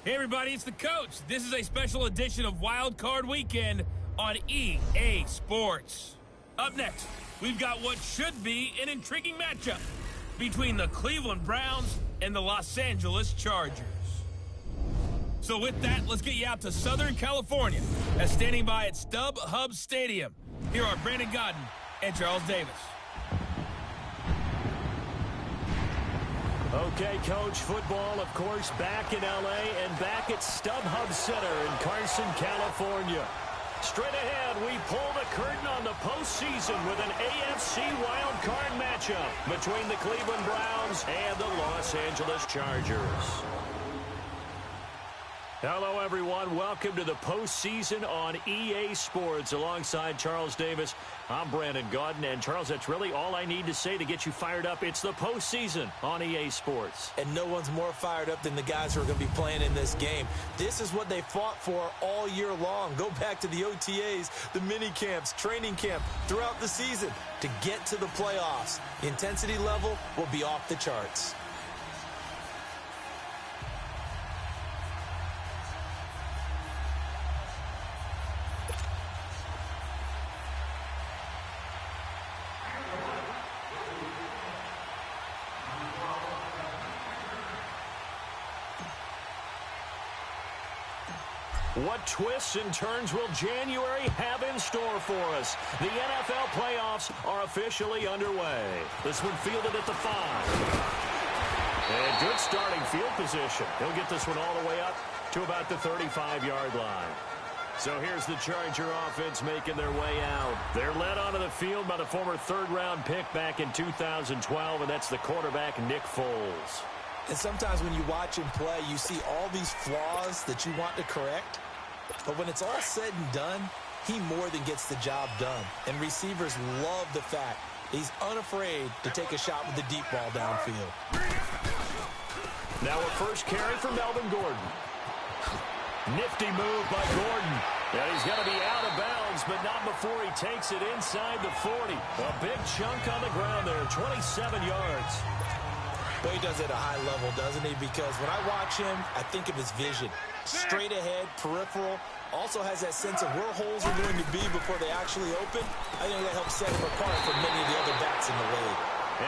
Hey everybody, it's the coach. This is a special edition of Wild Card Weekend on EA Sports. Up next, we've got what should be an intriguing matchup between the Cleveland Browns and the Los Angeles Chargers. So with that, let's get you out to Southern California as standing by at StubHub Stadium. Here are Brandon Godden and Charles Davis. Okay, Coach, football, of course, back in L.A. and back at StubHub Center in Carson, California. Straight ahead, we pull the curtain on the postseason with an AFC wildcard matchup between the Cleveland Browns and the Los Angeles Chargers. Hello, everyone. Welcome to the postseason on EA Sports. Alongside Charles Davis, I'm Brandon Godden. And, Charles, that's really all I need to say to get you fired up. It's the postseason on EA Sports. And no one's more fired up than the guys who are going to be playing in this game. This is what they fought for all year long. Go back to the OTAs, the mini camps, training camp, throughout the season to get to the playoffs. The intensity level will be off the charts. What twists and turns will January have in store for us? The NFL playoffs are officially underway. This one fielded at the 5. And good starting field position. He'll get this one all the way up to about the 35-yard line. So here's the Charger offense making their way out. They're led onto the field by the former third-round pick back in 2012, and that's the quarterback, Nick Foles. And sometimes when you watch him play, you see all these flaws that you want to correct. But when it's all said and done, he more than gets the job done. And receivers love the fact he's unafraid to take a shot with the deep ball downfield. Now a first carry for Melvin Gordon. Nifty move by Gordon. And he's going to be out of bounds, but not before he takes it inside the 40. A big chunk on the ground there, 27 yards. Well, he does it at a high level, doesn't he? Because when I watch him, I think of his vision. Straight ahead, peripheral, also has that sense of where holes are going to be before they actually open. I think that helps set him apart from many of the other backs in the league.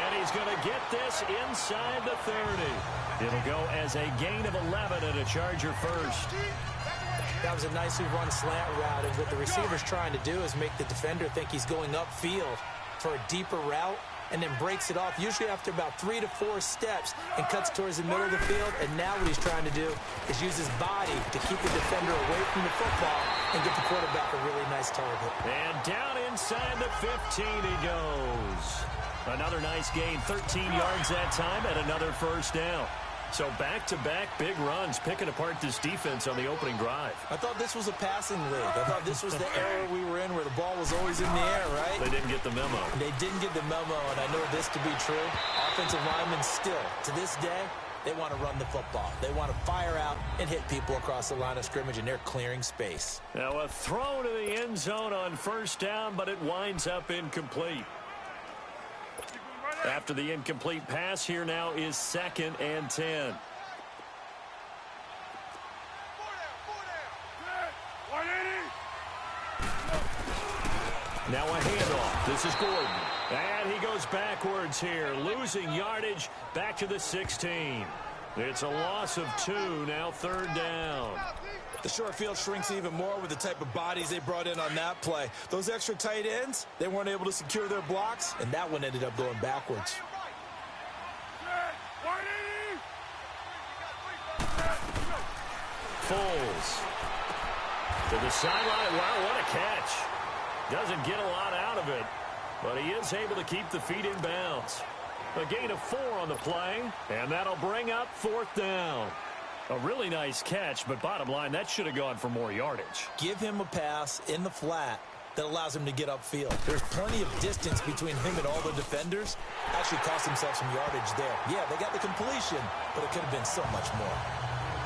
And he's going to get this inside the 30. It'll go as a gain of 11 and a Charger first. That was a nicely run slant route, and what the receiver's trying to do is make the defender think he's going upfield for a deeper route, and then breaks it off, usually after about 3 to 4 steps, and cuts towards the middle of the field. And now what he's trying to do is use his body to keep the defender away from the football and get the quarterback a really nice target. And down inside the 15 he goes. Another nice gain, 13 yards that time, and another first down. So back-to-back big runs, picking apart this defense on the opening drive. I thought this was a passing league. I thought this was the era we were in where the ball was always in the air, right? They didn't get the memo. They didn't get the memo, and I know this to be true. Offensive linemen still, to this day, they want to run the football. They want to fire out and hit people across the line of scrimmage, and they're clearing space. Now a throw to the end zone on first down, but it winds up incomplete. After the incomplete pass, here now is 2nd and 10. Now a handoff. This is Gordon. And he goes backwards here, losing yardage back to the 16. It's a loss of 2, now 3rd down. The short field shrinks even more with the type of bodies they brought in on that play. Those extra tight ends, they weren't able to secure their blocks, and that one ended up going backwards. Foles to the sideline. Wow, what a catch. Doesn't get a lot out of it, but he is able to keep the feet in bounds. A gain of 4 on the play, and that'll bring up 4th down. A really nice catch, but bottom line, that should have gone for more yardage. Give him a pass in the flat that allows him to get upfield. There's plenty of distance between him and all the defenders. Actually cost himself some yardage there. Yeah, they got the completion, but it could have been so much more.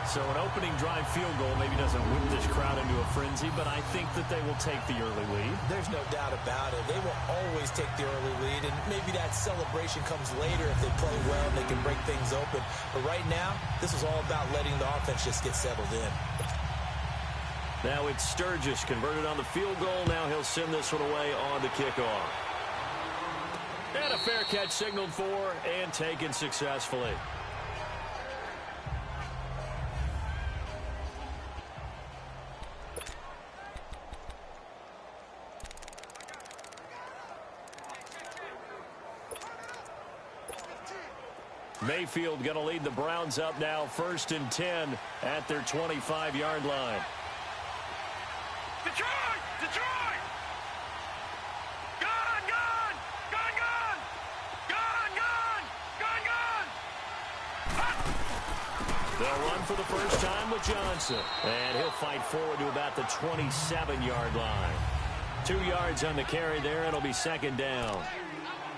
So an opening drive field goal maybe doesn't whip this crowd into a frenzy, but I think that they will take the early lead. There's no doubt about it. They will always take the early lead, and maybe that celebration comes later if they play well and they can break things open. But right now, this is all about letting the offense just get settled in. Now it's Sturgis converted on the field goal. Now he'll send this one away on the kickoff. And a fair catch signaled for and taken successfully. Mayfield going to lead the Browns up now, 1st and 10 at their 25-yard line. Detroit! Detroit! Gun! Gun! Gun! Gun! Gun! Gun! Gun! Gun! They'll run for the first time with Johnson. And he'll fight forward to about the 27-yard line. 2 yards on the carry there. It'll be 2nd down.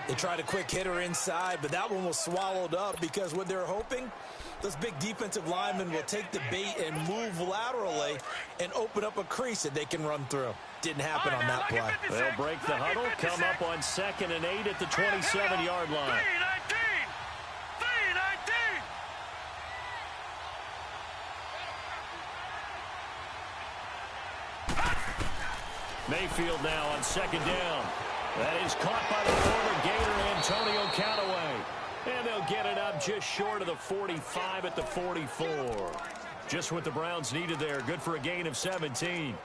They tried a quick hitter inside, but that one was swallowed up because what they're hoping, those big defensive linemen will take the bait and move laterally and open up a crease that they can run through. Didn't happen on that play. They'll break the huddle, come up on 2nd and 8 at the 27-yard line. 3-19! Mayfield now on 2nd down. That is caught by the former Gator, Antonio Callaway. And they'll get it up just short of the 45 at the 44. Just what the Browns needed there. Good for a gain of 17.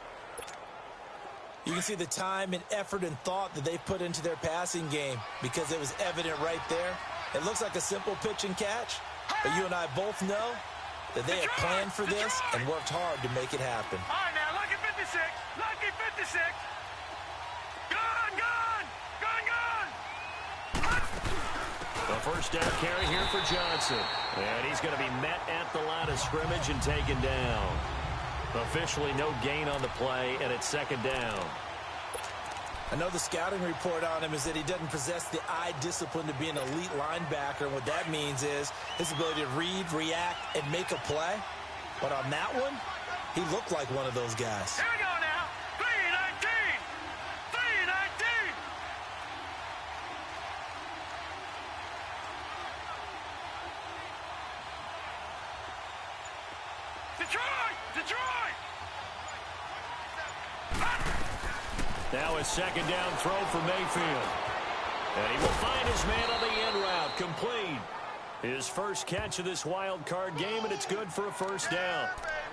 You can see the time and effort and thought that they put into their passing game because it was evident right there. It looks like a simple pitch and catch, but you and I both know that they had planned for this and worked hard to make it happen. All right, now, lucky 56. Lucky 56. A first down carry here for Johnson. And he's going to be met at the line of scrimmage and taken down. Officially no gain on the play, and it's 2nd down. I know the scouting report on him is that he doesn't possess the eye discipline to be an elite linebacker. And what that means is his ability to read, react, and make a play. But on that one, he looked like one of those guys. Here we go now. 3-19. 3-19. Detroit! Detroit! Now a 2nd down throw for Mayfield. And he will find his man on the end route. Complete. His first catch of this wild card game, and it's good for a first down.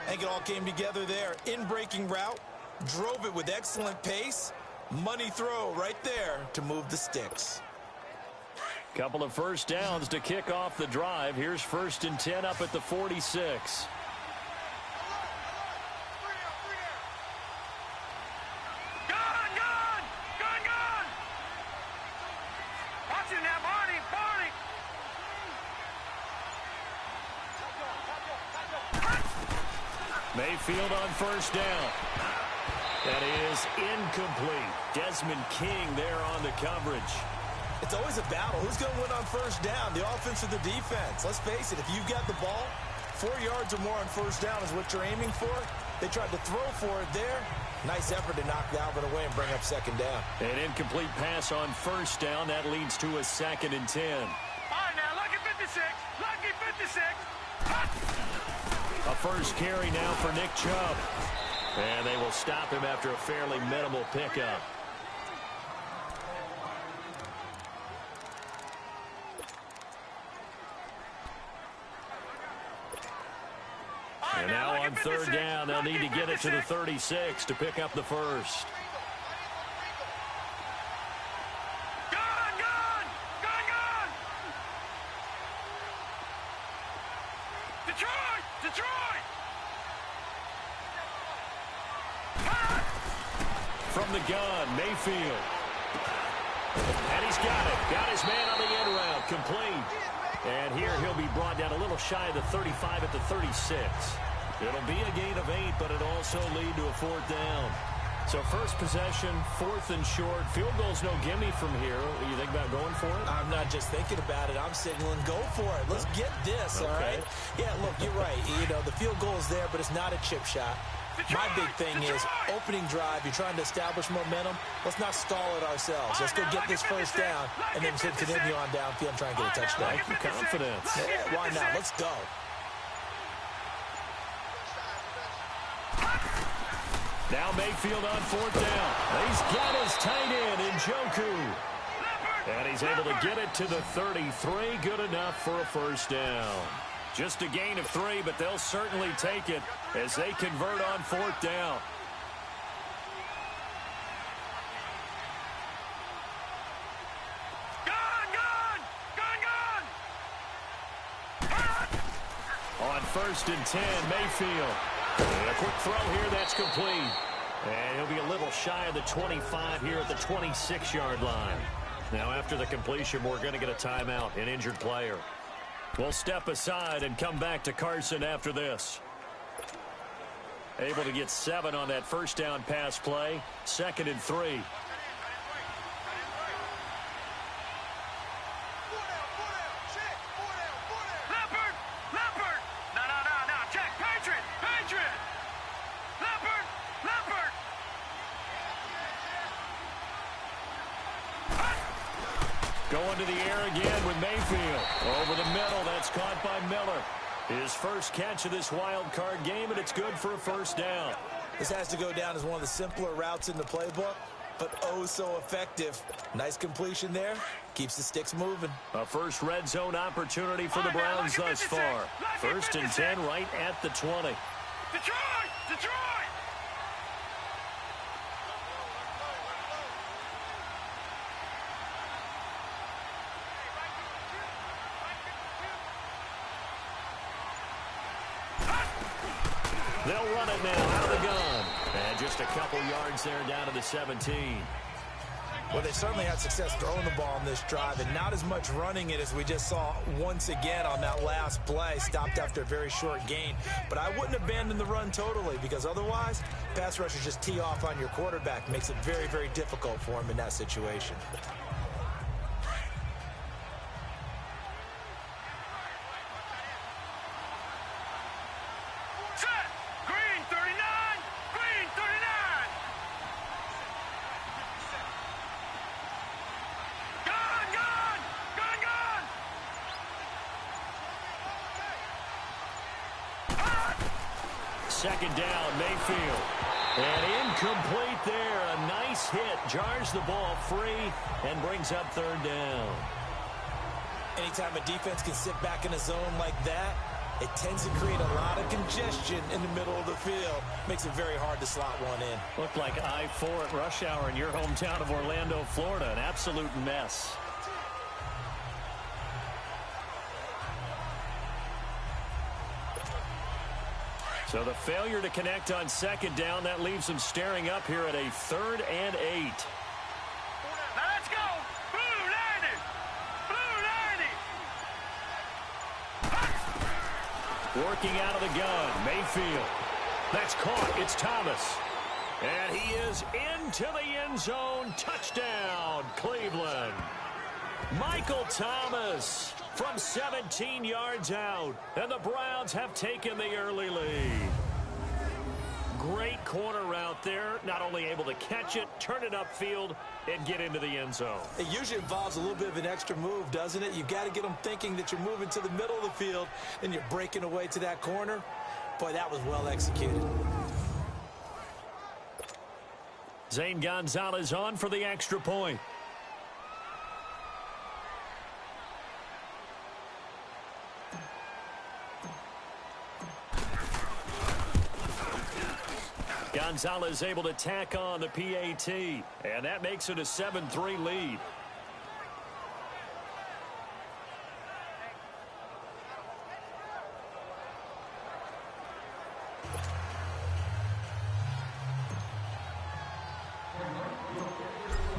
I think it all came together there. In-breaking route, drove it with excellent pace. Money throw right there to move the sticks. Couple of first downs to kick off the drive. Here's 1st and 10 up at the 46. Mayfield on first down. That is incomplete. Desmond King there on the coverage. It's always a battle. Who's going to win on first down, the offense or the defense? Let's face it, if you've got the ball, 4 yards or more on first down is what you're aiming for. They tried to throw for it there. Nice effort to knock Dalvin away and bring up 2nd down. An incomplete pass on first down. That leads to a 2nd and 10. All right, now, lucky 56. Lucky 56. A first carry now for Nick Chubb. And they will stop him after a fairly minimal pickup. And now on 3rd down, they'll need to get it to the 36 to pick up the first. Gun! Gun! Gun! Gun! Detroit! Detroit! From the gun, Mayfield. And he's got it. Got his man on the end route. Complete. And here he'll be brought down a little shy of the 35 at the 36. It'll be a gain of 8, but it'll also lead to a 4th down. So first possession, 4th and short. Field goal's no gimme from here. You think about going for it? I'm not just thinking about it. I'm signaling go for it. Let's get this, all right? Yeah, look, you're right. You know, the field goal is there, but it's not a chip shot. My big thing is opening drive. You're trying to establish momentum. Let's not stall it ourselves. Let's go get this first down and then continue on downfield and try and get a touchdown. Like your confidence. Yeah, why not? Let's go. Now Mayfield on 4th down. He's got his tight end in Njoku. And he's able to get it to the 33. Good enough for a first down. Just a gain of 3, but they'll certainly take it as they convert on 4th down. On 1st and 10, Mayfield. And a quick throw here, that's complete. And he'll be a little shy of the 25 here at the 26-yard line. Now, after the completion, we're going to get a timeout, an injured player. We'll step aside and come back to Carson after this. Able to get 7 on that first down pass play. 2nd and 3. Going to the air again with Mayfield. Over the middle, that's caught by Miller. His first catch of this wild card game, and it's good for a first down. This has to go down as one of the simpler routes in the playbook, but oh so effective. Nice completion there. Keeps the sticks moving. A first red zone opportunity for the Browns thus far. 1st and 10 right at the 20. Detroit! They'll run it now out of the gun. And just a couple yards there down to the 17. Well, they certainly had success throwing the ball on this drive and not as much running it as we just saw once again on that last play. Stopped after a very short gain. But I wouldn't abandon the run totally because otherwise, pass rushers just tee off on your quarterback. Makes it very, very difficult for him in that situation. Second down, Mayfield. And incomplete there. A nice hit. Jars the ball free and brings up 3rd down. Anytime a defense can sit back in a zone like that, it tends to create a lot of congestion in the middle of the field. Makes it very hard to slot one in. Looked like I-4 at rush hour in your hometown of Orlando, Florida. An absolute mess. So the failure to connect on 2nd down, that leaves them staring up here at a 3rd and 8. Now let's go! Blue 90! Blue 90! Working out of the gun, Mayfield. That's caught. It's Thomas. And he is into the end zone. Touchdown, Cleveland. Michael Thomas from 17 yards out. And the Browns have taken the early lead. Great corner route there. Not only able to catch it, turn it upfield, and get into the end zone. It usually involves a little bit of an extra move, doesn't it? You've got to get them thinking that you're moving to the middle of the field and you're breaking away to that corner. Boy, that was well executed. Zane Gonzalez on for the extra point. Gonzalez able to tack on the PAT, and that makes it a 7-3 lead.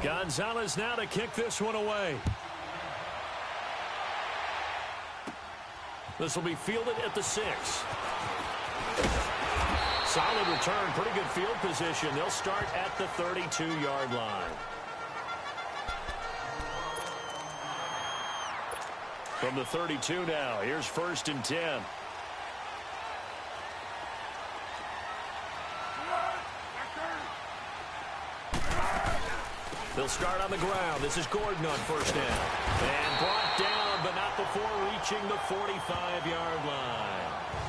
Gonzalez now to kick this one away. This will be fielded at the 6. Solid return, pretty good field position. They'll start at the 32-yard line. From the 32 now, here's 1st and 10. They'll start on the ground. This is Gordon on 1st down. And brought down, but not before reaching the 45-yard line.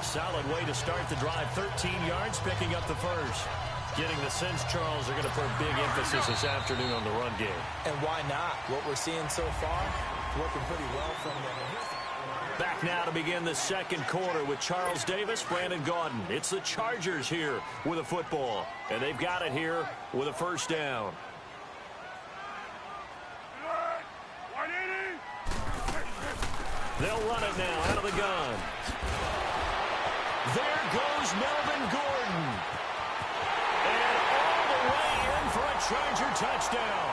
Solid way to start the drive. 13 yards, picking up the first. Getting the sense, Charles, they're going to put a big emphasis this afternoon on the run game. And why not? What we're seeing so far, working pretty well from them. Back now to begin the second quarter with Charles Davis, Brandon Gaudin. It's the Chargers here with a football. And they've got it here with a 1st down. They'll run it now out of the gun. There goes Melvin Gordon. And all the way in for a Charger touchdown.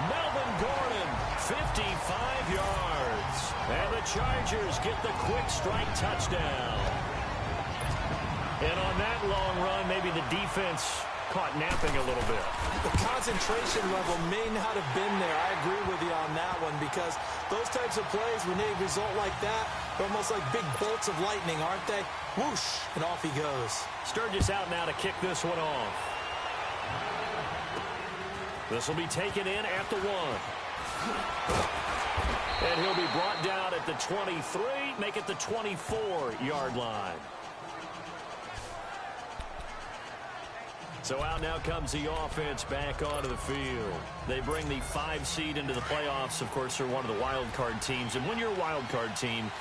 Melvin Gordon, 55 yards. And the Chargers get the quick strike touchdown. And on that long run, maybe the defense caught napping a little bit. The concentration level may not have been there. I agree with you on that one, because those types of plays, when they result like that, they're almost like big bolts of lightning, aren't they? Whoosh, and off he goes. Sturgis out now to kick this one off. This will be taken in at the 1. And he'll be brought down at the 23, make it the 24-yard line. So out now comes the offense back onto the field. They bring the 5 seed into the playoffs. Of course, they're one of the wild card teams. And when you're a wild card team,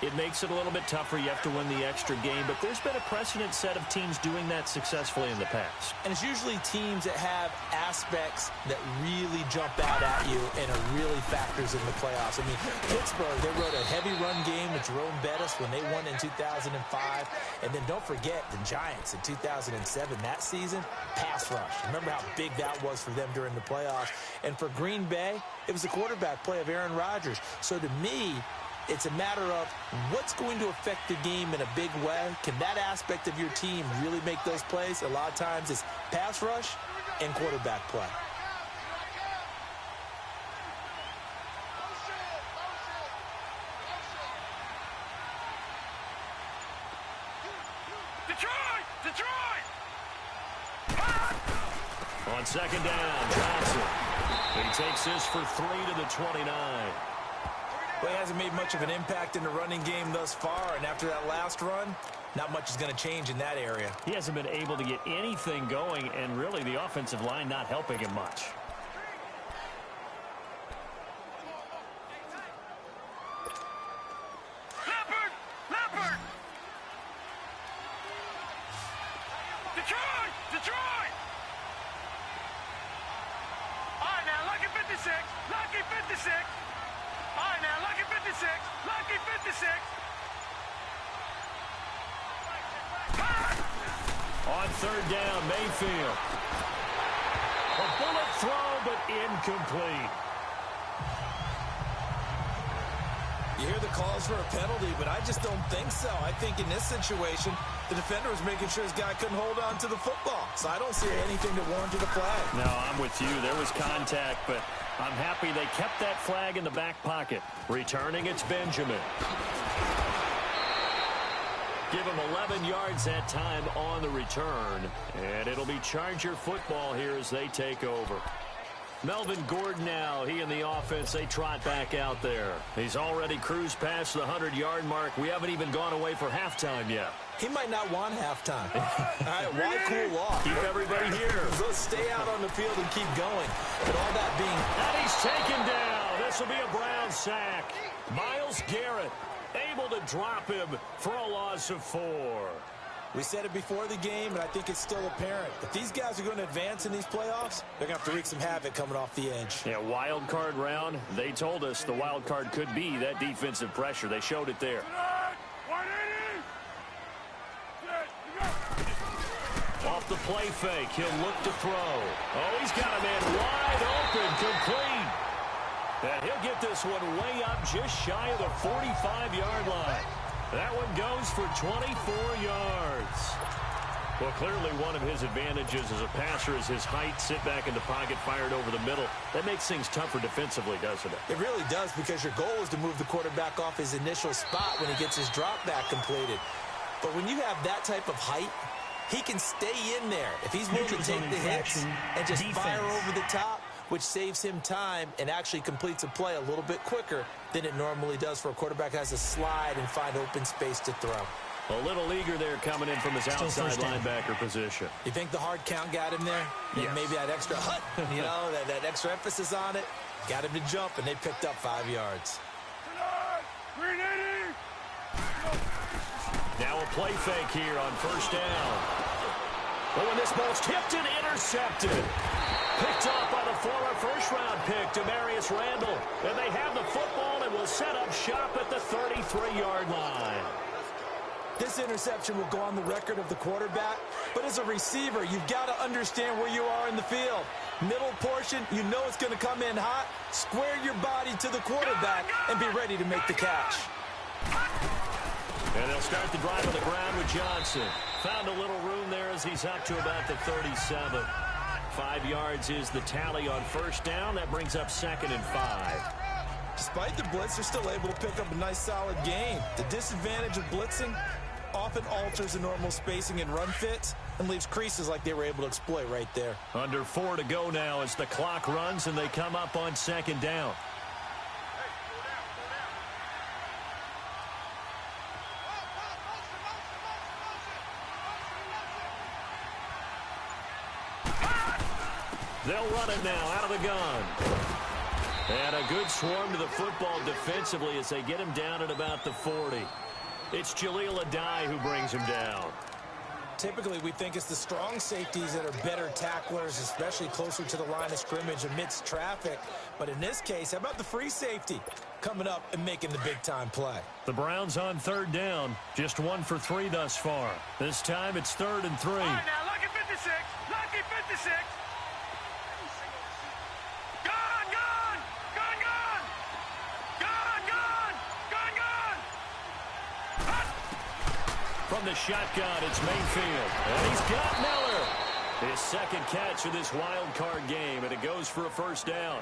it makes it a little bit tougher. You have to win the extra game. But there's been a precedent set of teams doing that successfully in the past. And it's usually teams that have aspects that really jump out at you and it really factors in the playoffs. I mean, Pittsburgh, they rode a heavy run game with Jerome Bettis when they won in 2005. And then don't forget the Giants in 2007, that season, pass rush. Remember how big that was for them during the playoffs. And for Green Bay, it was the quarterback play of Aaron Rodgers. So to me, it's a matter of what's going to affect the game in a big way. Can that aspect of your team really make those plays? A lot of times it's pass rush and quarterback play. Detroit! On 2nd down, Johnson. He takes this for 3 to the 29. Well, he hasn't made much of an impact in the running game thus far, and after that last run, not much is going to change in that area. He hasn't been able to get anything going, and really the offensive line not helping him much. Leopard! Detroit! All right, now, lucky 56. All right, now, lucky 56. On 3rd down, Mayfield. A bullet throw, but incomplete. You hear the calls for a penalty, but I just don't think so. I think in this situation, the defender was making sure his guy couldn't hold on to the football. So I don't see anything that warranted a flag. No, I'm with you. There was contact, but I'm happy they kept that flag in the back pocket. Returning, it's Benjamin. Give him 11 yards that time on the return. And it'll be Charger football here as they take over. Melvin Gordon now, he and the offense, they trot back out there. He's already cruised past the 100-yard mark. We haven't even gone away for halftime yet. He might not want halftime. All right, why cool off? Keep everybody here. Let's stay out on the field and keep going. But all that being... And he's taken down. This will be a Brown sack. Myles Garrett able to drop him for a loss of 4. We said it before the game, and I think it's still apparent. If these guys are going to advance in these playoffs, they're going to have to wreak some havoc coming off the edge. Yeah, wild card round. They told us the wild card could be that defensive pressure. They showed it there. Off the play fake, he'll look to throw. Oh, he's got a man wide open, complete. And he'll get this one way up just shy of the 45-yard line. That one goes for 24 yards. Well, clearly one of his advantages as a passer is his height, sit back in the pocket, fired over the middle. That makes things tougher defensively, doesn't it? It really does, because your goal is to move the quarterback off his initial spot when he gets his drop back completed. But when you have that type of height, he can stay in there. If he's willing to take the hits and just fire over the top, which saves him time and actually completes a play a little bit quicker than it normally does for a quarterback who has to slide and find open space to throw. A little eager there coming in from his outside linebacker position. You think the hard count got him there? Yes. Maybe that extra hut, that extra emphasis on it, got him to jump, and they picked up 5 yards. Now a play fake here on first down. Oh, and this ball's tipped and intercepted. Picked off by the former first-round pick, Demarius Randall. And they have the football and will set up shop at the 33-yard line. This interception will go on the record of the quarterback, but as a receiver, you've got to understand where you are in the field. Middle portion, you know it's going to come in hot. Square your body to the quarterback and be ready to make the catch. And they'll start the drive on the ground with Johnson. Found a little room there as he's up to about the 37. 5 yards is the tally on first down. That brings up 2nd and 5. Despite the blitz, they're still able to pick up a nice, solid gain. The disadvantage of blitzing often alters the normal spacing and run fits and leaves creases like they were able to exploit right there. Under 4 to go now as the clock runs and they come up on 2nd down. They'll run it now out of the gun. And a good swarm to the football defensively as they get him down at about the 40. It's Jaleel Adai who brings him down. Typically, we think it's the strong safeties that are better tacklers, especially closer to the line of scrimmage amidst traffic. But in this case, how about the free safety coming up and making the big-time play? The Browns on 3rd down, just 1 for 3 thus far. This time it's 3rd and 3. All right, now, lucky 56, lucky 56. From the shotgun, it's Mayfield. And he's got Miller. His 2nd catch of this wild card game, and it goes for a first down.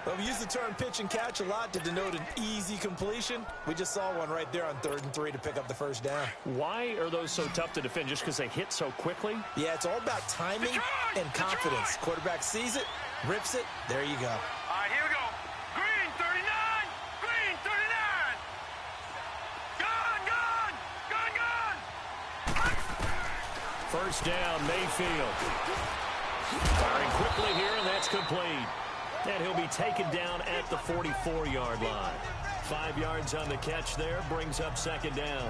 Well, we use the term pitch and catch a lot to denote an easy completion. We just saw one right there on 3rd and 3 to pick up the first down. Why are those so tough to defend? Just because they hit so quickly? Yeah, it's all about timing and confidence. Quarterback sees it, rips it, there you go. All right, here we go. Green 39, green 39. Gun. First down, Mayfield. Firing quickly here, and that's complete. And he'll be taken down at the 44-yard line. 5 yards on the catch there, brings up 2nd down.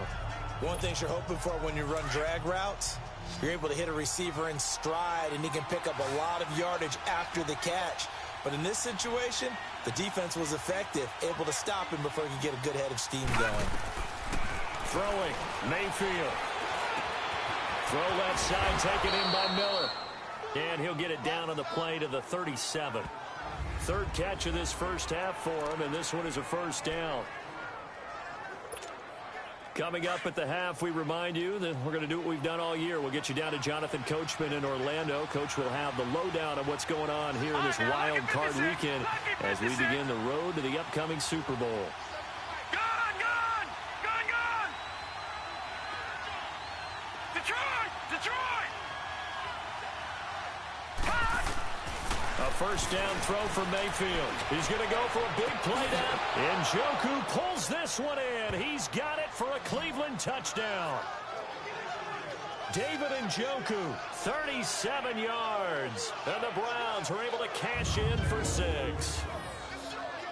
One thing you're hoping for when you run drag routes, you're able to hit a receiver in stride, and he can pick up a lot of yardage after the catch. But in this situation, the defense was effective, able to stop him before he could get a good head of steam going. Throwing, Mayfield. Throw left side, taken in by Miller. And he'll get it down on the play to the 37. 3rd catch of this first half for him, and this one is a first down. Coming up at the half, we remind you that we're going to do what we've done all year. We'll get you down to Jonathan Coachman in Orlando. Coach will have the lowdown of what's going on here in this wild card weekend as we begin the road to the upcoming Super Bowl. First down throw for Mayfield. He's going to go for a big play down. And Njoku pulls this one in. He's got it for a Cleveland touchdown. David Njoku, 37 yards. And the Browns are able to cash in for 6.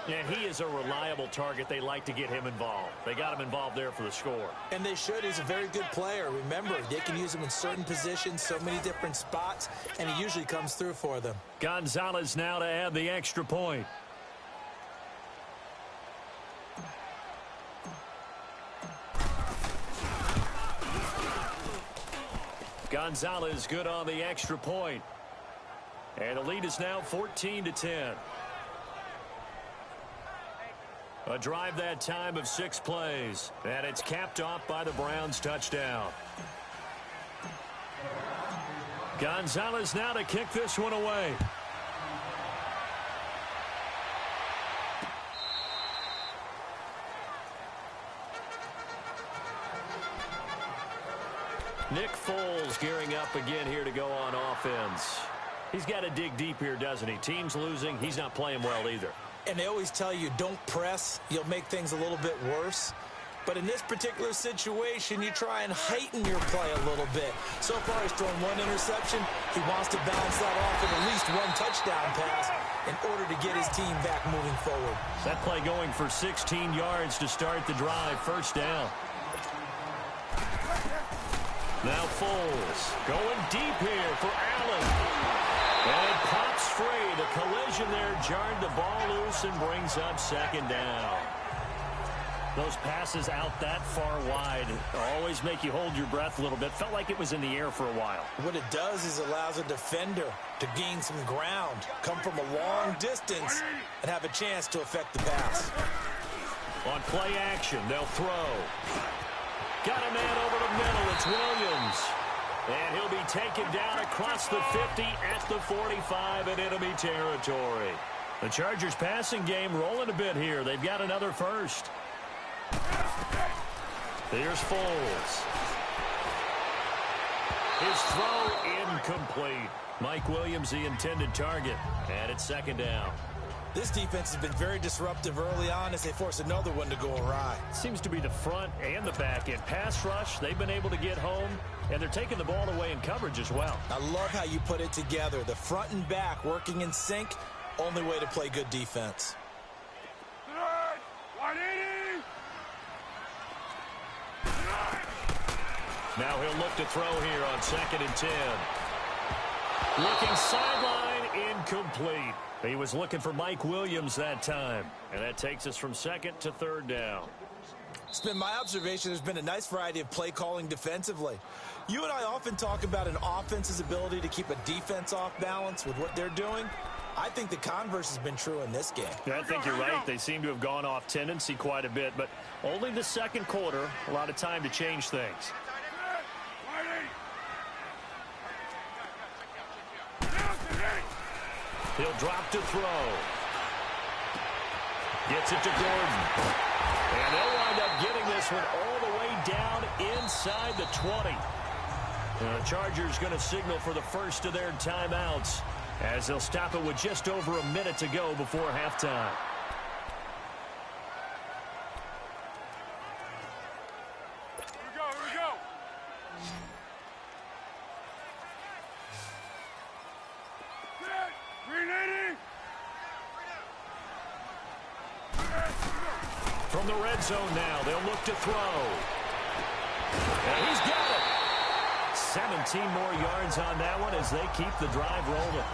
And he is a reliable target. They like to get him involved. They got him involved there for the score. And they should. He's a very good player. Remember, they can use him in certain positions, so many different spots, and he usually comes through for them. Gonzalez now to add the extra point. Gonzalez good on the extra point. And the lead is now 14-10. A drive that time of 6 plays. And it's capped off by the Browns touchdown. Gonzalez now to kick this one away. Nick Foles gearing up again here to go on offense. He's got to dig deep here, doesn't he? Team's losing. He's not playing well either. And they always tell you, don't press. You'll make things a little bit worse. But in this particular situation, you try and heighten your play a little bit. So far, he's thrown one interception. He wants to bounce that off with at least one touchdown pass in order to get his team back moving forward. That play going for 16 yards to start the drive. First down. Now Foles going deep here for Allen. And it pops free. The collision there jarred the ball loose and brings up second down. Those passes out that far wide always make you hold your breath a little bit. Felt like it was in the air for a while. What it does is allows a defender to gain some ground, come from a long distance, and have a chance to affect the pass. On play action, they'll throw. Got a man over the middle. It's Williams. And he'll be taken down across the 50 at the 45 in enemy territory. The Chargers passing game rolling a bit here. They've got another first. Here's Foles. His throw incomplete. Mike Williams, the intended target. And it's second down. This defense has been very disruptive early on as they force another one to go awry. Seems to be the front and the back end. Pass rush, they've been able to get home, and they're taking the ball away in coverage as well. I love how you put it together. The front and back working in sync, only way to play good defense. Now he'll look to throw here on 2nd and 10. Looking sideline, incomplete. He was looking for Mike Williams that time. And that takes us from 2nd to 3rd down. It's been my observation there's been a nice variety of play calling defensively. You and I often talk about an offense's ability to keep a defense off balance with what they're doing. I think the converse has been true in this game. Yeah, I think you're right. They seem to have gone off tendency quite a bit, but only the second quarter, a lot of time to change things. He'll drop to throw. Gets it to Gordon. And they'll wind up getting this one all the way down inside the 20. The Chargers going to signal for the first of their timeouts as they'll stop it with just over a minute to go before halftime. Here we go. From the red zone now, they'll look to throw. And he's got it. 17 more yards on that one as they keep the drive rolling.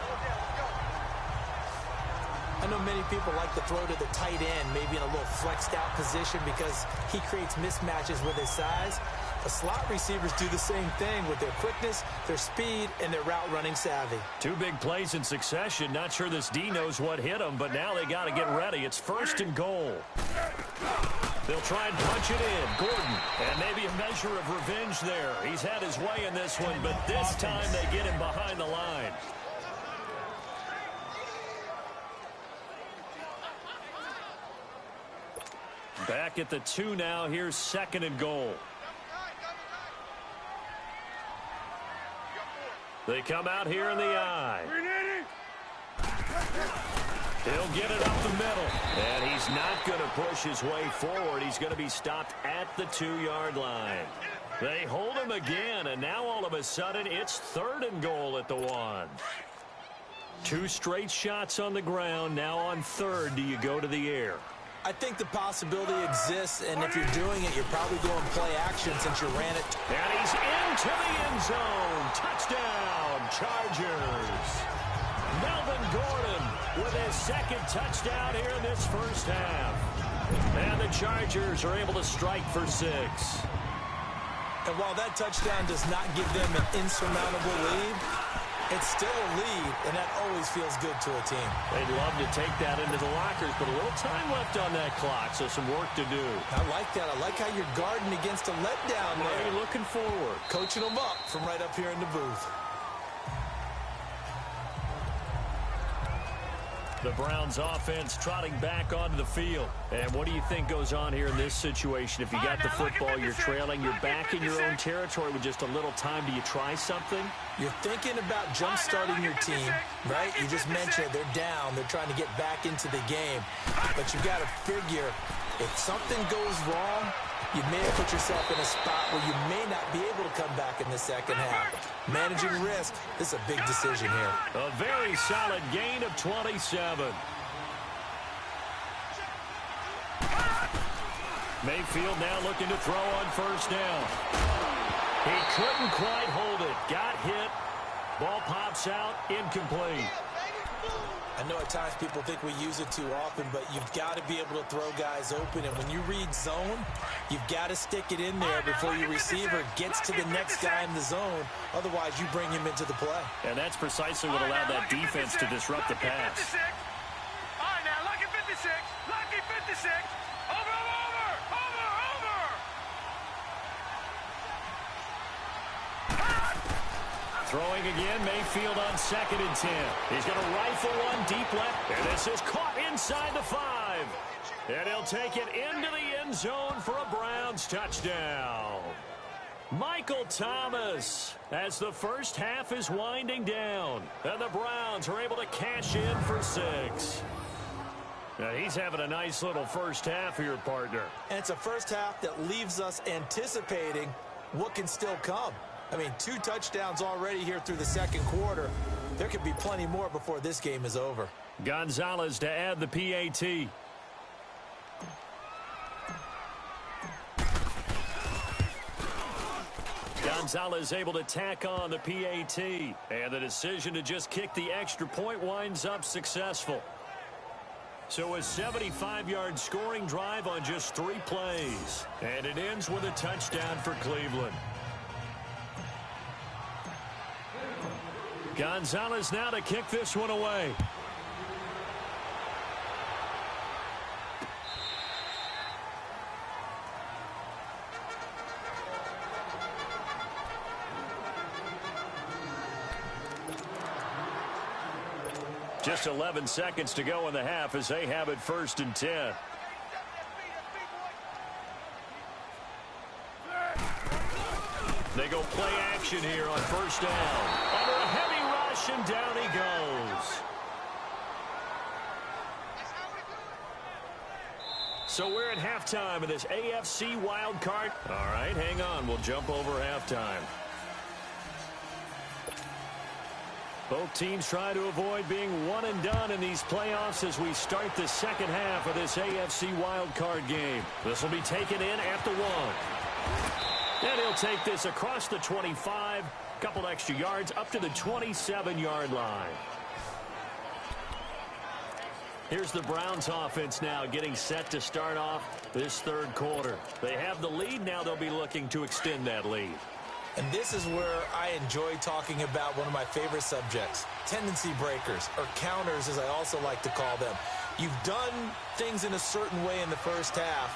I know many people like to throw to the tight end, maybe in a little flexed out position because he creates mismatches with his size. The slot receivers do the same thing with their quickness, their speed, and their route running savvy. Two big plays in succession. Not sure this D knows what hit him, but now they got to get ready. It's 1st and goal. They'll try and punch it in. Gordon, and maybe a measure of revenge there. He's had his way in this one, but this time they get him behind the line. Back at the 2 now. Here's 2nd and goal. They come out here in the I. He'll get it up the middle. And he's not going to push his way forward. He's going to be stopped at the 2-yard line. They hold him again, and now all of a sudden it's 3rd and goal at the 1. 2 straight shots on the ground. Now on 3rd, do you go to the air? I think the possibility exists, and if you're doing it, you're probably going play action since you ran it. And he's into the end zone. Touchdown, Chargers. Melvin Gordon with his 2nd touchdown here in this first half. And the Chargers are able to strike for 6. And while that touchdown does not give them an insurmountable lead, it's still a lead, and that always feels good to a team. They'd love to take that into the lockers, but a little time left on that clock, so some work to do. I like that. I like how you're guarding against a letdown there. Are you looking forward? Coaching them up from right up here in the booth. The Browns offense trotting back onto the field. And what do you think goes on here in this situation? If you got the football, you're trailing, you're back in your own territory with just a little time. Do you try something? You're thinking about jump-starting your team, right? You just mentioned they're down. They're trying to get back into the game. But you've got to figure if something goes wrong, you may have put yourself in a spot where you may not be able to come back in the second half. Managing risk, this is a big decision here. A very solid gain of 27. Mayfield now looking to throw on first down. He couldn't quite hold it. Got hit. Ball pops out. Incomplete. I know at times people think we use it too often, but you've got to be able to throw guys open. And when you read zone, you've got to stick it in there before your receiver gets to the next guy in the zone. Otherwise, you bring him into the play. And that's precisely what allowed that defense to disrupt the pass. All right, now, lucky 56. Lucky 56. Over. Throwing again, Mayfield on 2nd and 10. He's going to rifle one deep left, and this is caught inside the 5. And he'll take it into the end zone for a Browns touchdown. Michael Thomas, as the first half is winding down, and the Browns are able to cash in for 6. Now, he's having a nice little first half here, partner. And it's a first half that leaves us anticipating what can still come. I mean, 2 touchdowns already here through the second quarter. There could be plenty more before this game is over. Gonzalez to add the PAT. Gonzalez able to tack on the PAT. And the decision to just kick the extra point winds up successful. So a 75-yard scoring drive on just 3 plays. And it ends with a touchdown for Cleveland. Gonzalez now to kick this one away. Just 11 seconds to go in the half as they have it 1st and 10. They go play action here on first down. Under a heavy rush, and down he goes. So we're at halftime of this AFC wild card. All right, hang on. We'll jump over halftime. Both teams try to avoid being one and done in these playoffs as we start the second half of this AFC wild card game. This will be taken in at the 1. And he'll take this across the 25, couple extra yards up to the 27-yard line. Here's the Browns offense now getting set to start off this third quarter. They have the lead. Now they'll be looking to extend that lead. And this is where I enjoy talking about one of my favorite subjects, tendency breakers, or counters as I also like to call them. You've done things in a certain way in the first half,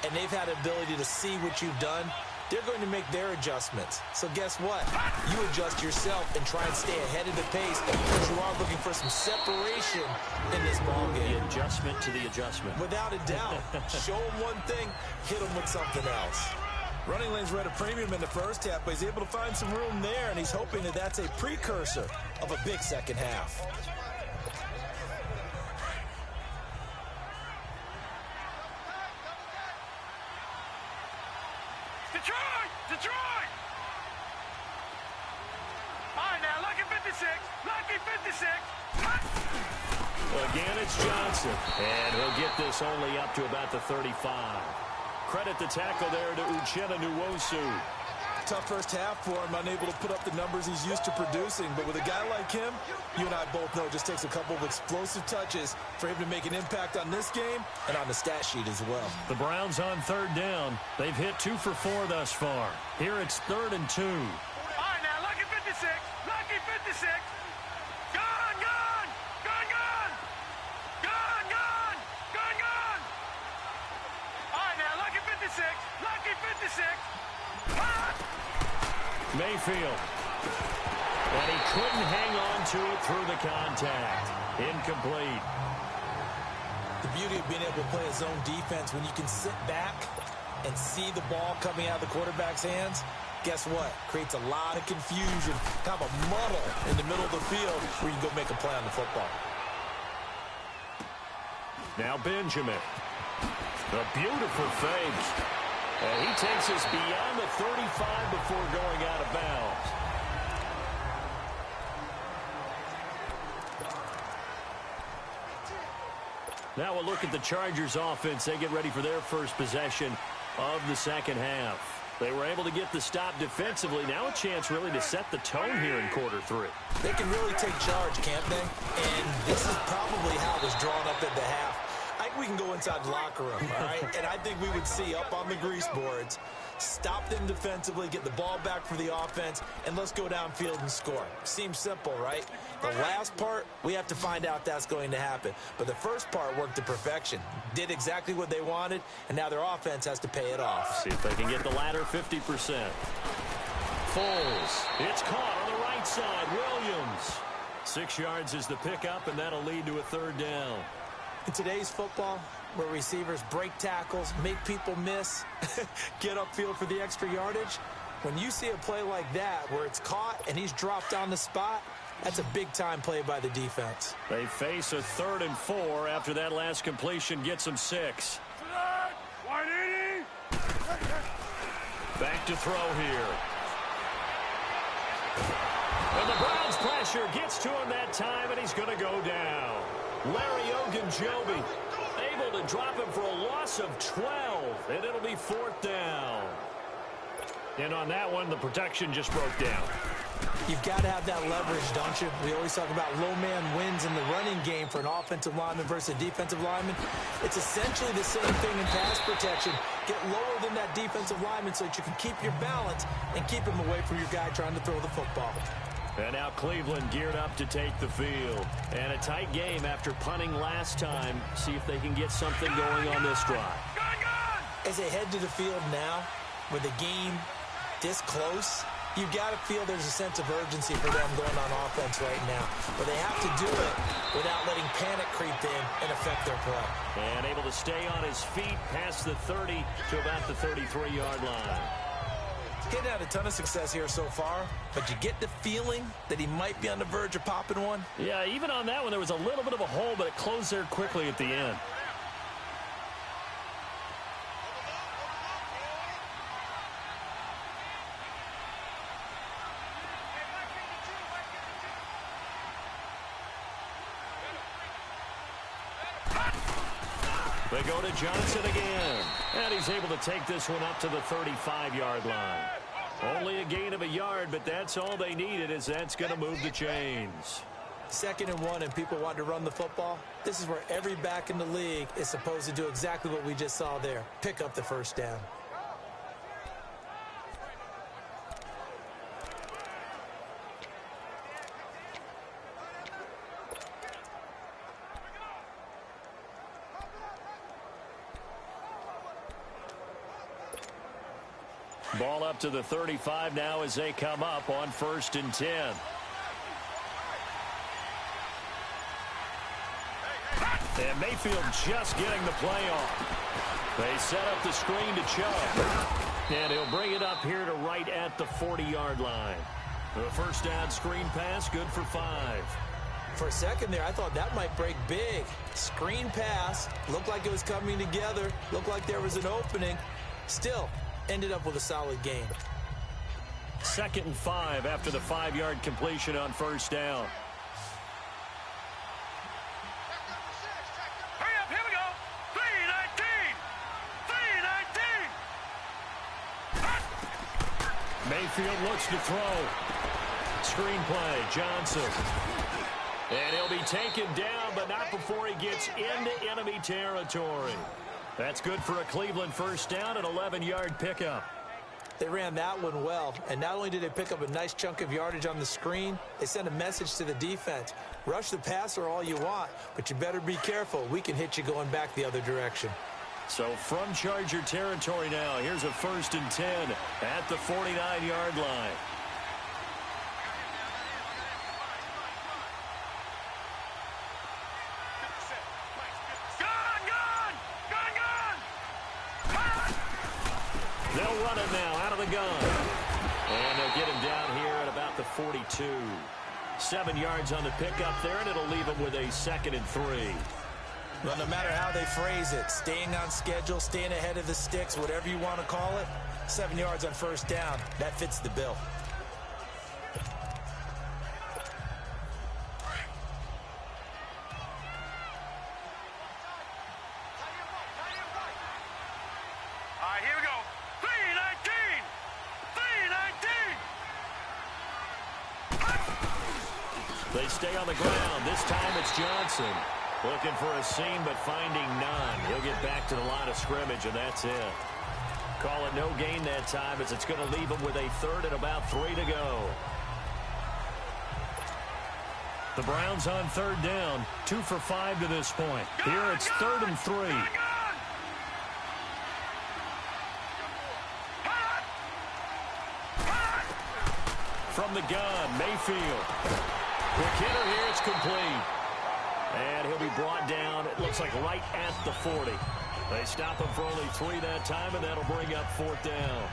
and they've had the ability to see what you've done. They're going to make their adjustments. So guess what? You adjust yourself and try and stay ahead of the pace because you are looking for some separation in this ball game. The adjustment to the adjustment. Without a doubt. Show them one thing, hit them with something else. Running lanes were at a premium in the first half, but he's able to find some room there, and he's hoping that that's a precursor of a big second half. Detroit! All right, now, lucky 56. Lucky 56. Again, it's Johnson. And he'll get this only up to about the 35. Credit the tackle there to Uchenna Nwosu. Tough first half for him, unable to put up the numbers he's used to producing. But with a guy like him, you and I both know it just takes a couple of explosive touches for him to make an impact on this game and on the stat sheet as well. The Browns on third down. They've hit 2 for 4 thus far. Here it's 3rd and 2. All right, now, lucky 56. Lucky 56. Gone, gone. Gone, gone. Gone, gone. Gone, gone. All right, now, lucky 56. Lucky 56. Mayfield. And he couldn't hang on to it through the contact. Incomplete. The beauty of being able to play a zone defense when you can sit back and see the ball coming out of the quarterback's hands, guess what? Creates a lot of confusion, kind of a muddle in the middle of the field where you can go make a play on the football. Now Benjamin. A beautiful fake. And he takes us beyond the 35 before going out of bounds. Now we'll look at the Chargers offense. They get ready for their first possession of the second half. They were able to get the stop defensively. Now a chance really to set the tone here in quarter three. They can really take charge, can't they? And this is probably how it was drawn up at the half. I think we can go inside the locker room, all right? And I think we would see up on the grease boards, stop them defensively, get the ball back for the offense, and let's go downfield and score. Seems simple, right? The last part, we have to find out that's going to happen. But the first part worked to perfection. Did exactly what they wanted, and now their offense has to pay it off. See if they can get the latter 50%. Foles. It's caught on the right side. Williams. 6 yards is the pickup, and that'll lead to a third down. In today's football, where receivers break tackles, make people miss, get upfield for the extra yardage, when you see a play like that where it's caught and he's dropped on the spot, that's a big-time play by the defense. They face a 3rd and 4 after that last completion gets them 6. 180. Back to throw here. And the Browns pressure gets to him that time, and he's going to go down. Larry Ogunjobi able to drop him for a loss of 12, and it'll be 4th down. And on that one, the protection just broke down. You've got to have that leverage, don't you? We always talk about low man wins in the running game for an offensive lineman versus a defensive lineman. It's essentially the same thing in pass protection. Get lower than that defensive lineman so that you can keep your balance and keep him away from your guy trying to throw the football. And now Cleveland geared up to take the field. And a tight game after punting last time. See if they can get something going on this drive. As they head to the field now, with the game this close, you've got to feel there's a sense of urgency for them going on offense right now. But they have to do it without letting panic creep in and affect their play. And able to stay on his feet past the 30 to about the 33-yard line. Getting had a ton of success here so far, but you get the feeling that he might be on the verge of popping one. Yeah, even on that one, there was a little bit of a hole, but it closed there quickly at the end. They go to Johnson again. And he's able to take this one up to the 35-yard line. Only a gain of a yard, but that's all they needed, as that's going to move the chains. 2nd and 1, and people want to run the football. This is where every back in the league is supposed to do exactly what we just saw there. Pick up the first down. Ball up to the 35 now as they come up on 1st and 10. And Mayfield just getting the play off. They set up the screen to Chubb. And he'll bring it up here to right at the 40-yard line. The first down screen pass, good for 5. For a second there, I thought that might break big. Screen pass, looked like it was coming together, looked like there was an opening. Still, ended up with a solid game. 2nd and 5 after the 5-yard completion on 1st down. Hurry up, here we go. 3-19. 3-19. Mayfield looks to throw. Screenplay, Johnson. And he'll be taken down, but not before he gets into enemy territory. That's good for a Cleveland first down, an 11-yard pickup. They ran that one well, and not only did they pick up a nice chunk of yardage on the screen, they sent a message to the defense. Rush the passer all you want, but you better be careful. We can hit you going back the other direction. So from Charger territory now, here's a 1st and 10 at the 49-yard line. They'll run it now out of the gun. And they'll get him down here at about the 42. 7 yards on the pickup there, and it'll leave him with a 2nd and 3. Well, no matter how they phrase it, staying on schedule, staying ahead of the sticks, whatever you want to call it, 7 yards on first down, that fits the bill. All right, here we go. 319! 319! They stay on the ground. This time it's Johnson. Looking for a seam, but finding none. He'll get back to the line of scrimmage, and that's it. Call it no gain that time, as it's going to leave him with a 3rd and about 3 to go. The Browns on 3rd down, 2 for 5 to this point. Here it's 3rd and 3. From the gun, Mayfield. Quick hitter here, it's complete. And he'll be brought down, it looks like right at the 40. They stop him for only 3 that time, and that'll bring up 4th down.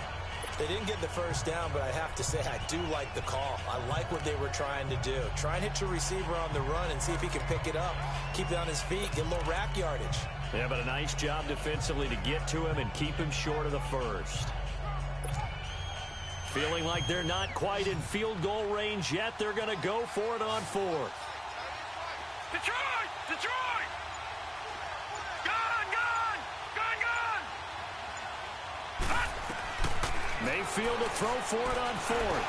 They didn't get the first down, but I have to say I do like the call. I like what they were trying to do. Try and hit your receiver on the run and see if he can pick it up, keep it on his feet, get a little rack yardage. Yeah, but a nice job defensively to get to him and keep him short of the first. Feeling like they're not quite in field goal range yet, they're going to go for it on 4th. Detroit! Detroit! Gun! Gun! Gun! Gun! Mayfield to throw for it on 4th.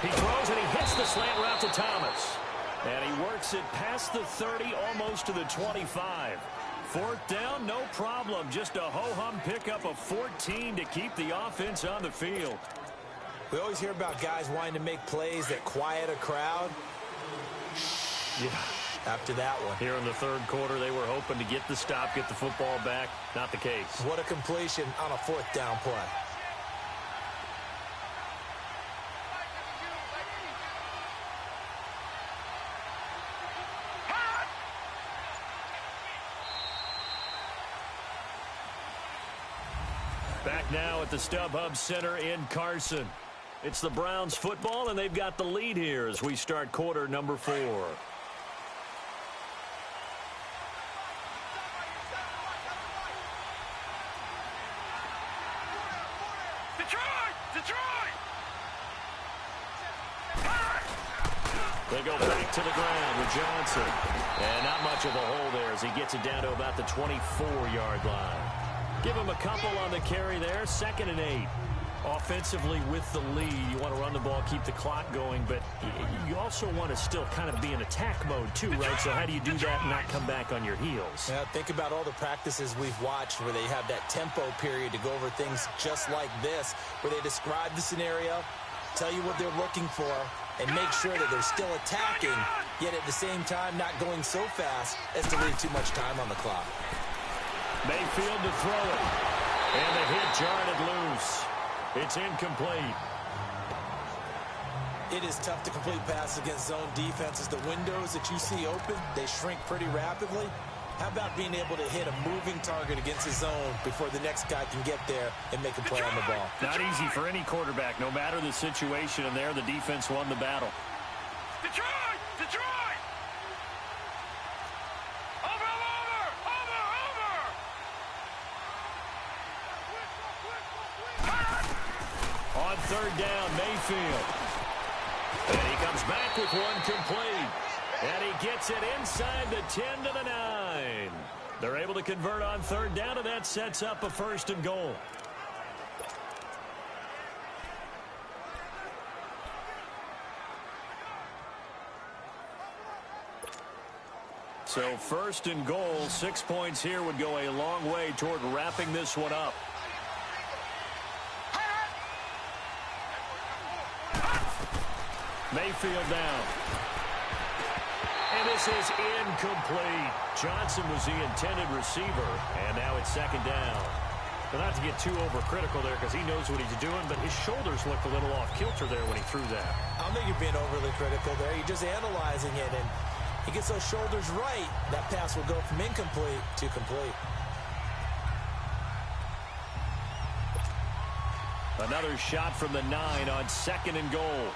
He throws and he hits the slant route to Thomas. And he works it past the 30, almost to the 25. 4th down, no problem. Just a ho-hum pickup of 14 to keep the offense on the field. We always hear about guys wanting to make plays that quiet a crowd. Yeah. After that one. Here in the 3rd quarter, they were hoping to get the stop, get the football back. Not the case. What a completion on a 4th down play. Back now at the StubHub Center in Carson. It's the Browns football, and they've got the lead here as we start quarter number 4. Detroit! Detroit! They go back to the ground with Johnson. And not much of a hole there as he gets it down to about the 24-yard line. Give him a couple on the carry there. 2nd and 8. Offensively with the lead, you want to run the ball, keep the clock going, but you also want to still kind of be in attack mode too, right? So how do you do that and not come back on your heels? Yeah, think about all the practices we've watched where they have that tempo period to go over things just like this, where they describe the scenario, tell you what they're looking for, and make sure that they're still attacking, yet at the same time not going so fast as to leave too much time on the clock. Mayfield to throw it. And the hit jarred it loose. It's incomplete. It is tough to complete passes against zone defenses. The windows that you see open, they shrink pretty rapidly. How about being able to hit a moving target against his zone before the next guy can get there and make a play on the ball? Not easy for any quarterback, no matter the situation, and there the defense won the battle. Detroit! Detroit! Over! On 3rd down, Mayfield. And he comes back with one complete. And he gets it inside the 10 to the 9. They're able to convert on 3rd down, and that sets up a 1st and goal. So 1st and goal, 6 points here would go a long way toward wrapping this one up. Mayfield down. And this is incomplete. Johnson was the intended receiver, and now it's 2nd down. But not to get too overcritical there because he knows what he's doing, but his shoulders looked a little off kilter there when he threw that. I don't think you're being overly critical there. You're just analyzing it, and he gets those shoulders right. That pass will go from incomplete to complete. Another shot from the 9 on 2nd and goal.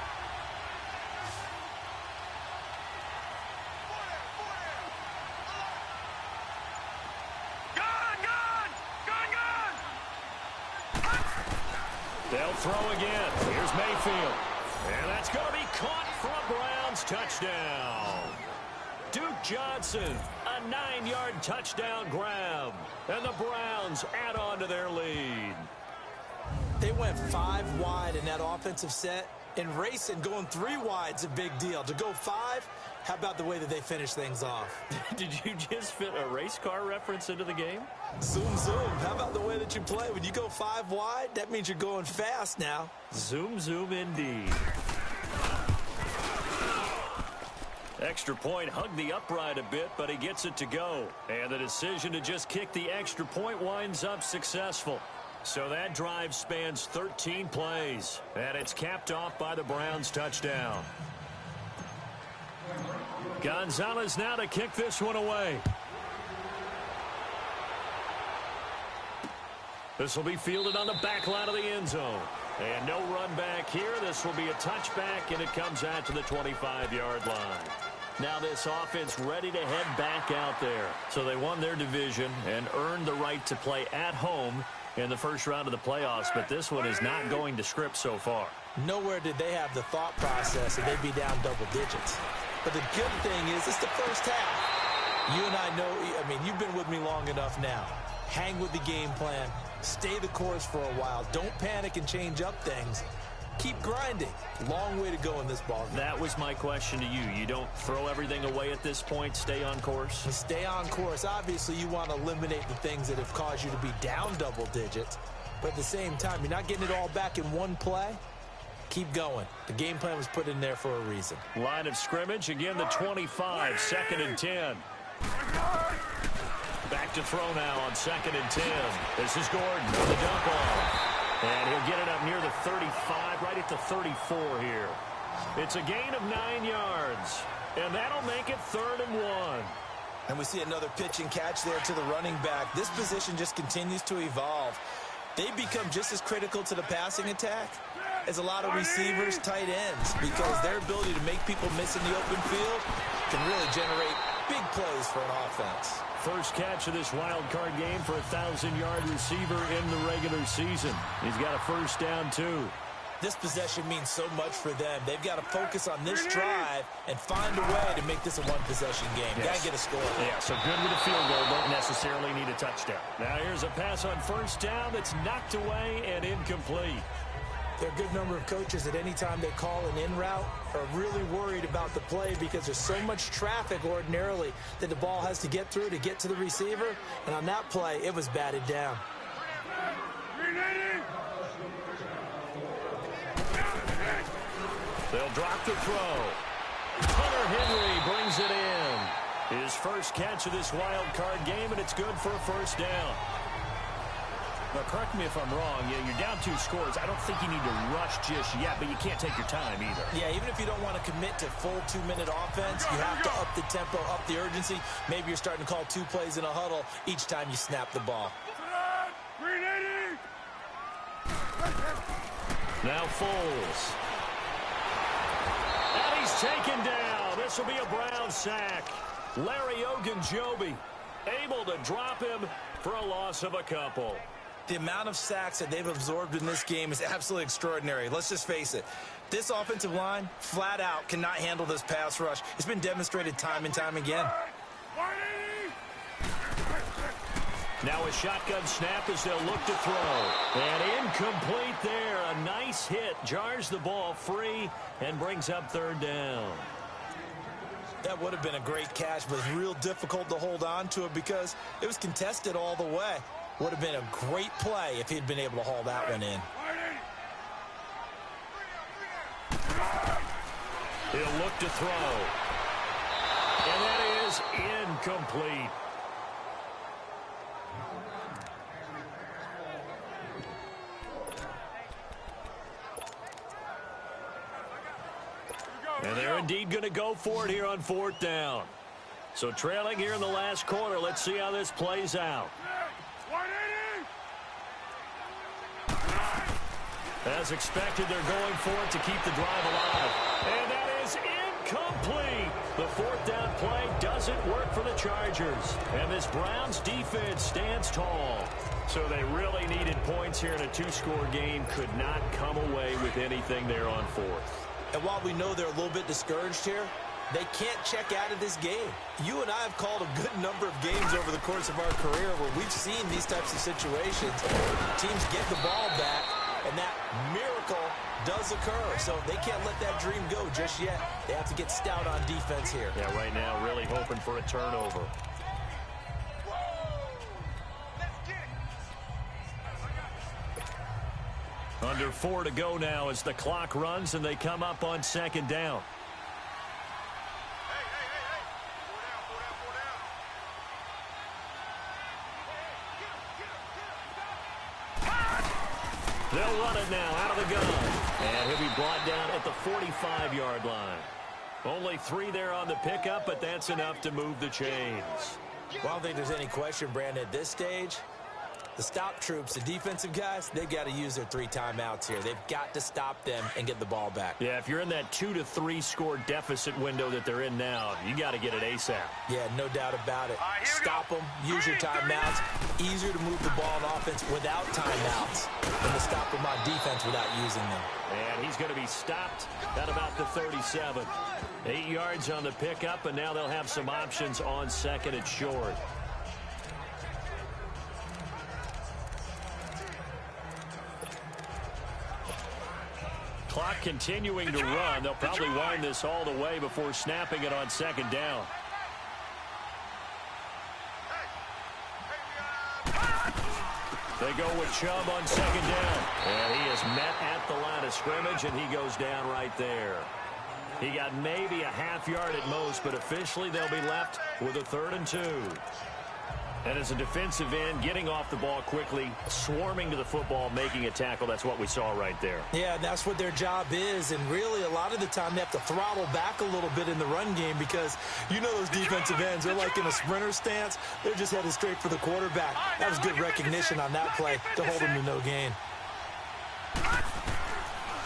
They'll throw again. Here's Mayfield. And that's going to be caught for a Browns touchdown. Duke Johnson, a 9-yard touchdown grab. And the Browns add on to their lead. They went 5 wide in that offensive set. And racing, going 3 wide's a big deal. To go 5, how about the way that they finish things off? Did you just fit a race car reference into the game? Zoom, zoom. How about the way that you play? When you go 5 wide, that means you're going fast now. Zoom, zoom indeed. Extra point hugged the upright a bit, but he gets it to go. And the decision to just kick the extra point winds up successful. So that drive spans 13 plays, and it's capped off by the Browns touchdown. Gonzalez now to kick this one away. This will be fielded on the back line of the end zone. And no run back here. This will be a touchback, and it comes out to the 25-yard line. Now this offense ready to head back out there. So they won their division and earned the right to play at home in the first round of the playoffs, but this one is not going to script so far. Nowhere did they have the thought process that they'd be down double digits. But the good thing is it's the first half. You and I know, I mean, you've been with me long enough now. Hang with the game plan. Stay the course for a while. Don't panic and change up things. Keep grinding. Long way to go in this ballgame. That was my question to you. You don't throw everything away at this point, stay on course? And stay on course. Obviously, you want to eliminate the things that have caused you to be down double digits. But at the same time, you're not getting it all back in one play. Keep going. The game plan was put in there for a reason. Line of scrimmage, again the 25, 2nd and 10. Back to throw now on 2nd and 10. This is Gordon with the dump off. And he'll get it up near the 35, right at the 34 here. It's a gain of 9 yards. And that'll make it 3rd and 1. And we see another pitch and catch there to the running back. This position just continues to evolve. They become just as critical to the passing attack as a lot of receivers, tight ends, because their ability to make people miss in the open field can really generate big plays for an offense. First catch of this wild card game for a 1,000-yard receiver in the regular season. He's got a first down, too. This possession means so much for them. They've got to focus on this drive and find a way to make this a one-possession game. Yes. Got to get a score. Yeah, so good with a field goal. Don't necessarily need a touchdown. Now here's a pass on first down that's knocked away and incomplete. There are a good number of coaches at any time they call an in route are really worried about the play because there's so much traffic ordinarily that the ball has to get through to get to the receiver. And on that play, it was batted down. They'll drop the throw. Hunter Henry brings it in. His first catch of this wild card game, and it's good for a first down. Now, correct me if I'm wrong. Yeah, you're down 2 scores. I don't think you need to rush just yet, but you can't take your time either. Yeah, even if you don't want to commit to full 2-minute offense, you have to up the tempo, up the urgency. Maybe you're starting to call 2 plays in a huddle each time you snap the ball. Now Foles. And he's taken down. This will be a Brown sack. Larry Ogunjobi able to drop him for a loss of a couple. The amount of sacks that they've absorbed in this game is absolutely extraordinary. Let's just face it. This offensive line, flat out, cannot handle this pass rush. It's been demonstrated time and time again. Now a shotgun snap as they'll look to throw. And incomplete there. A nice hit. Jars the ball free and brings up 3rd down. That would have been a great catch, but it's real difficult to hold on to it because it was contested all the way. Would have been a great play if he'd been able to haul that one in. He'll look to throw. And that is incomplete. And they're indeed going to go for it here on 4th down. So trailing here in the last quarter. Let's see how this plays out. As expected, they're going for it to keep the drive alive. And that is incomplete. The fourth down play doesn't work for the Chargers. And this Browns defense stands tall. So they really needed points here in a two-score game. Could not come away with anything there on fourth. And while we know they're a little bit discouraged here, they can't check out of this game. You and I have called a good number of games over the course of our career where we've seen these types of situations. Teams get the ball back, and that miracle does occur. So they can't let that dream go just yet. They have to get stout on defense here. Yeah, right now really hoping for a turnover. Under 4 to go now as the clock runs and they come up on second down. They'll run it now out of the gun. And he'll be brought down at the 45-yard line. Only 3 there on the pickup, but that's enough to move the chains. Well, I don't think there's any question, Brandon, at this stage. The stop troops, the defensive guys, they've got to use their 3 timeouts here. They've got to stop them and get the ball back. Yeah, if you're in that 2 to 3 score deficit window that they're in now, you got to get it ASAP. Yeah, no doubt about it. Stop them, use your timeouts. Easier to move the ball on offense without timeouts than to stop them on defense without using them. And he's going to be stopped at about the 37. 8 yards on the pickup, and now they'll have some options on second and short. Clock continuing to run. They'll probably wind this all the way before snapping it on second down. They go with Chubb on second down. And he is met at the line of scrimmage, and he goes down right there. He got maybe a half yard at most, but officially they'll be left with a 3rd and 2. And as a defensive end, getting off the ball quickly, swarming to the football, making a tackle, that's what we saw right there. Yeah, that's what their job is. And really, a lot of the time, they have to throttle back a little bit in the run game because you know those defensive ends, they're like in a sprinter stance. They're just headed straight for the quarterback. That was good recognition on that play to hold them to no gain.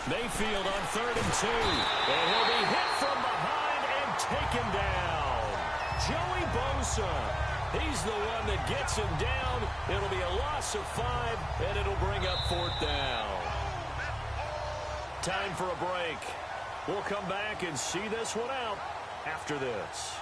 Mayfield on 3rd and 2. And he'll be hit from behind and taken down. Joey Bosa. He's the one that gets him down. It'll be a loss of 5, and it'll bring up 4th down. Time for a break. We'll come back and see this one out after this.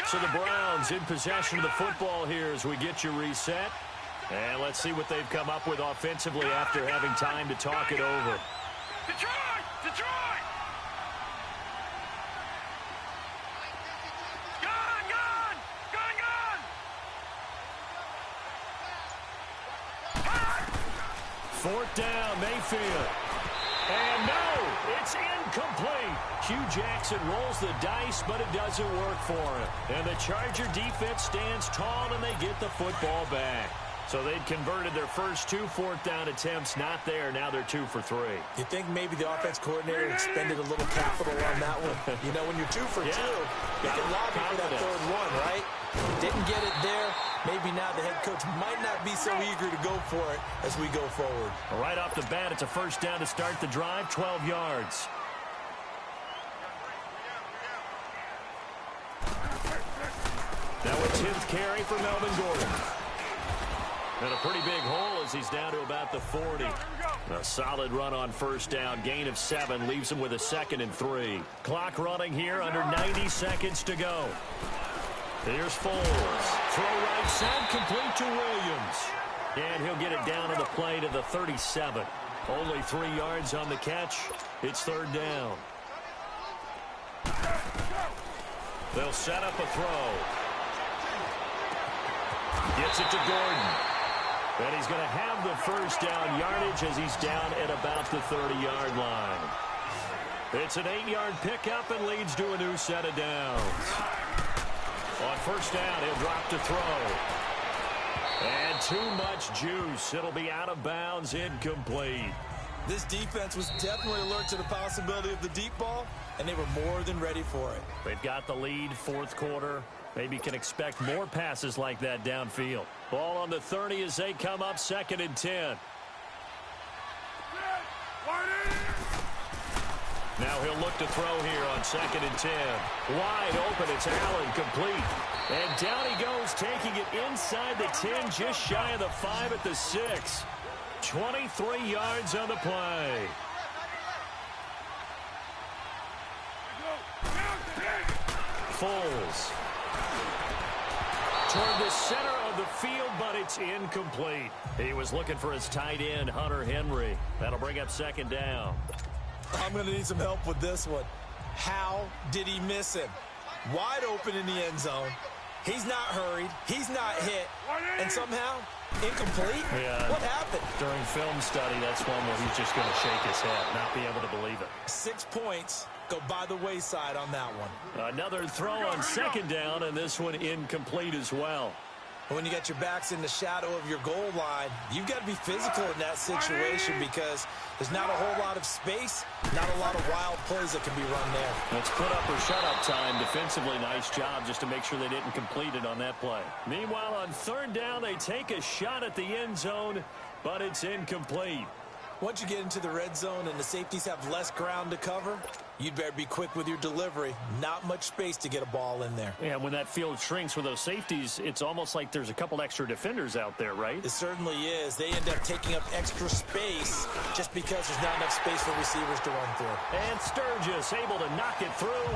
So the Browns in possession of the football here as we get you reset. And let's see what they've come up with offensively after having time to talk it over. Detroit! Detroit! Gun! Gun! Gun! Gun! 4th down, Mayfield. And no, it's incomplete. Hugh Jackson rolls the dice, but it doesn't work for him. And the Charger defense stands tall, and they get the football back. So they'd converted their first 2 4th down attempts, not there. Now they're 2 for 3. You think maybe the offense coordinator expended a little capital on that one? You know, when you're 2 for 2, you can lobby for that 3rd one, right? Didn't get it there. Maybe now the head coach might not be so eager to go for it as we go forward. Right off the bat, it's a 1st down to start the drive, 12 yards. Now a 10th carry for Melvin Gordon. And a pretty big hole as he's down to about the 40. A solid run on 1st down. Gain of 7 leaves him with a 2nd and 3. Clock running here under 90 seconds to go. Here's Foles. Throw right side, complete to Williams. And he'll get it down on the play to the 37. Only 3 yards on the catch. It's 3rd down. They'll set up a throw. Gets it to Gordon. And he's going to have the 1st down yardage as he's down at about the 30-yard line. It's an 8-yard pickup and leads to a new set of downs. On 1st down, he'll drop to throw. And too much juice. It'll be out of bounds, incomplete. This defense was definitely alert to the possibility of the deep ball, and they were more than ready for it. They've got the lead, fourth quarter. Maybe can expect more passes like that downfield. Ball on the 30 as they come up 2nd and 10. Now he'll look to throw here on 2nd and 10. Wide open, it's Allen, complete. And down he goes, taking it inside the 10, just shy of the 5 at the 6. 23 yards on the play. Foles toward the center of the field, but it's incomplete. He was looking for his tight end, Hunter Henry. That'll bring up 2nd down. I'm going to need some help with this one. How did he miss him? Wide open in the end zone. He's not hurried. He's not hit. And somehow, incomplete? Yeah. What happened? During film study, that's one where he's just going to shake his head, not be able to believe it. 6 points go by the wayside on that one. Another throw on 2nd down, and this one incomplete as well. When you got your backs in the shadow of your goal line, you've got to be physical in that situation because there's not a whole lot of space, not a lot of wild plays that can be run there. It's put up or shut up time. Defensively, nice job just to make sure they didn't complete it on that play. Meanwhile, on 3rd down, they take a shot at the end zone, but it's incomplete. Once you get into the red zone and the safeties have less ground to cover, you'd better be quick with your delivery. Not much space to get a ball in there. Yeah, when that field shrinks with those safeties, it's almost like there's a couple extra defenders out there, right? It certainly is. They end up taking up extra space just because there's not enough space for receivers to run through. And Sturgis able to knock it through,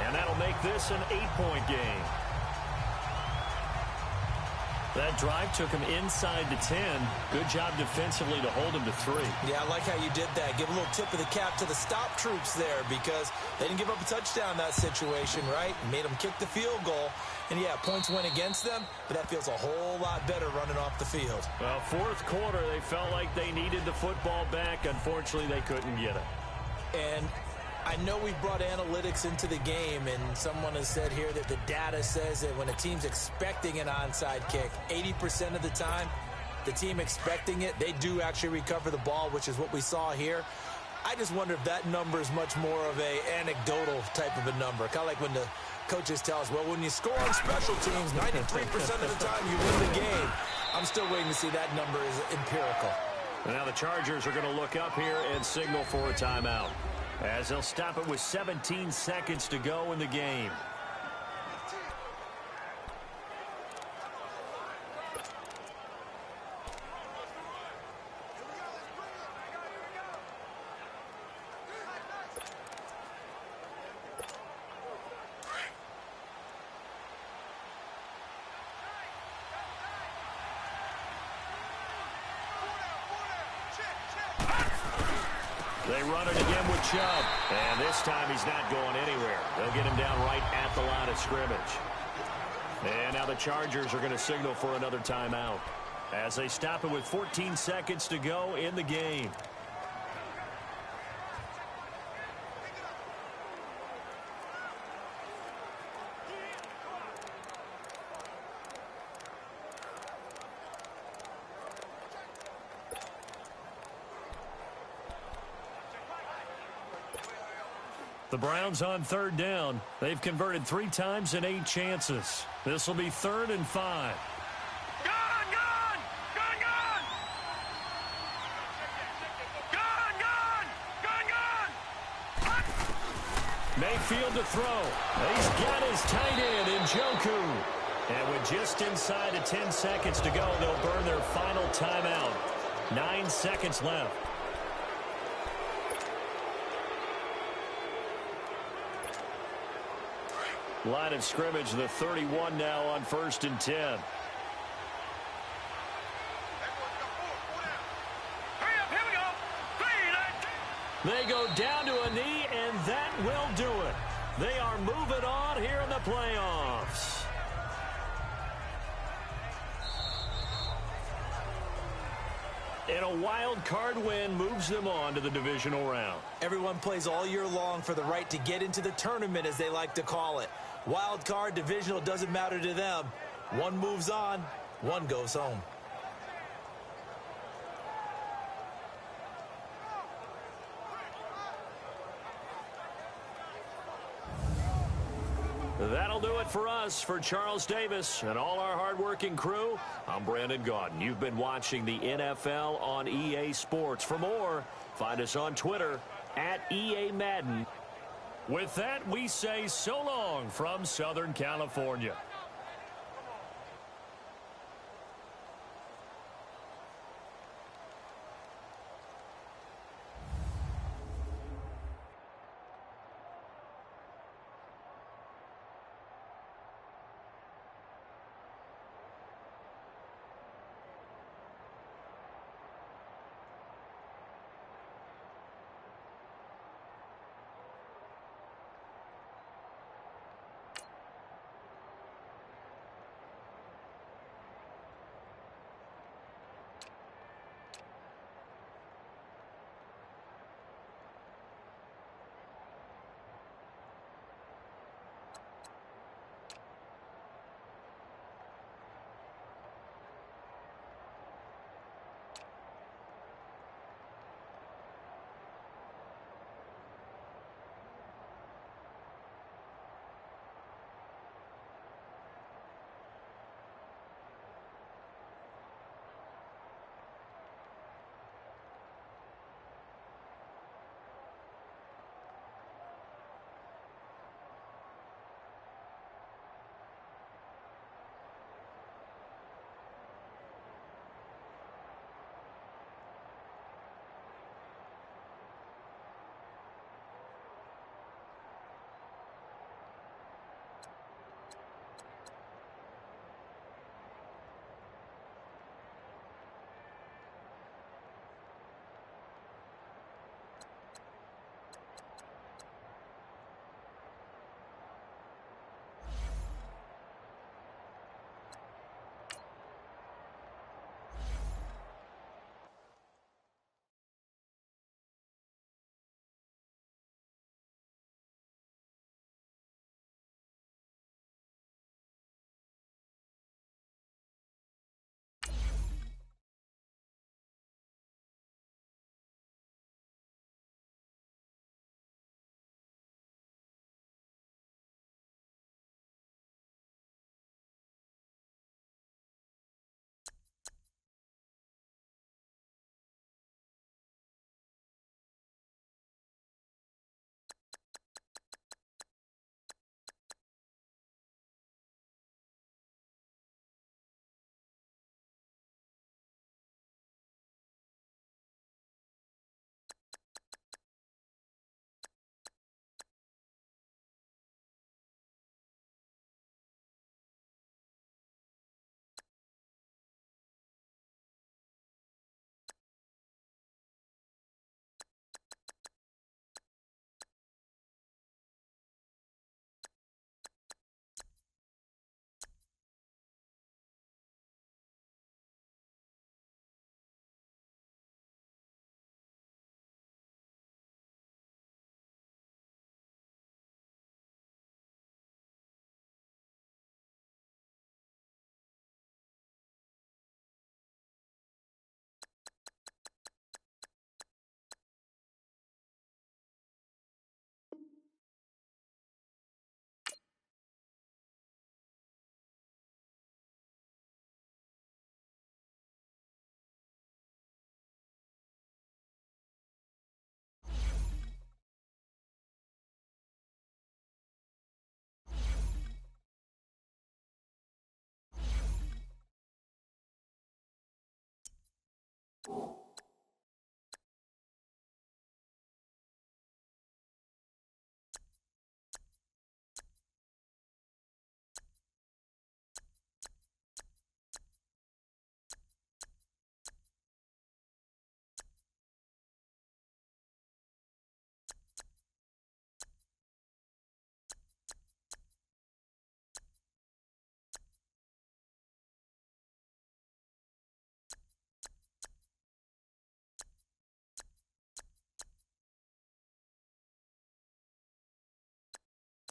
and that'll make this an 8-point game. That drive took him inside the 10. Good job defensively to hold him to 3. Yeah, I like how you did that. Give a little tip of the cap to the stop troops there because they didn't give up a touchdown in that situation, right? Made them kick the field goal. And, yeah, points went against them, but that feels a whole lot better running off the field. Well, fourth quarter, they felt like they needed the football back. Unfortunately, they couldn't get it. And I know we brought analytics into the game, and someone has said here that the data says that when a team's expecting an onside kick, 80% of the time, the team expecting it, they do actually recover the ball, which is what we saw here. I just wonder if that number is much more of a anecdotal type of a number. Kind of like when the coaches tell us, well, when you score on special teams, 93% of the time you win the game. I'm still waiting to see that number is empirical. And now the Chargers are going to look up here and signal for a timeout, as they'll stop it with 17 seconds to go in the game. They run it again with Chubb. And this time he's not going anywhere. They'll get him down right at the line of scrimmage. And now the Chargers are going to signal for another timeout, as they stop it with 14 seconds to go in the game. The Browns on third down. They've converted 3 times in 8 chances. This will be 3rd and 5. Mayfield to throw. He's got his tight end in Njoku. And with just inside of 10 seconds to go, they'll burn their final timeout. 9 seconds left. Line of scrimmage, the 31 now on 1st and 10. They go down to a knee, and that will do it. They are moving on here in the playoffs. And a wild card win moves them on to the divisional round. Everyone plays all year long for the right to get into the tournament, as they like to call it. Wild card, divisional, doesn't matter to them. One moves on, one goes home. That'll do it for us. For Charles Davis and all our hardworking crew, I'm Brandon Gaudin. You've been watching the NFL on EA Sports. For more, find us on Twitter at EA Madden. With that, we say so long from Southern California.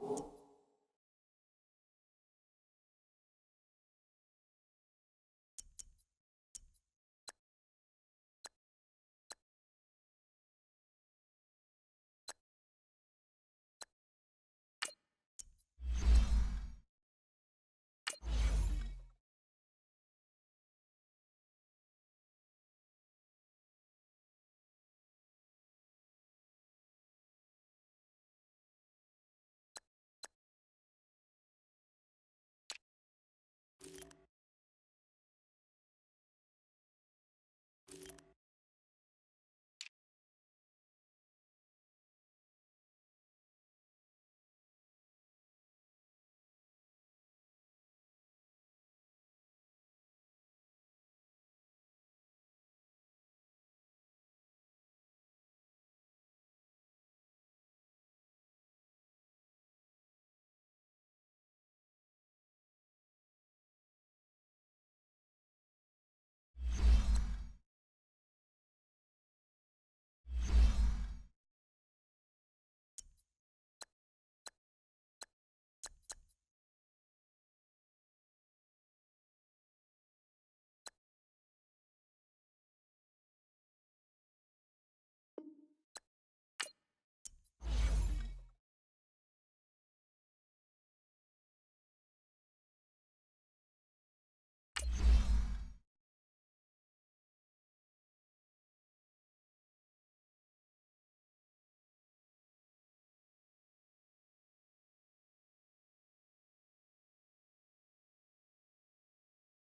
You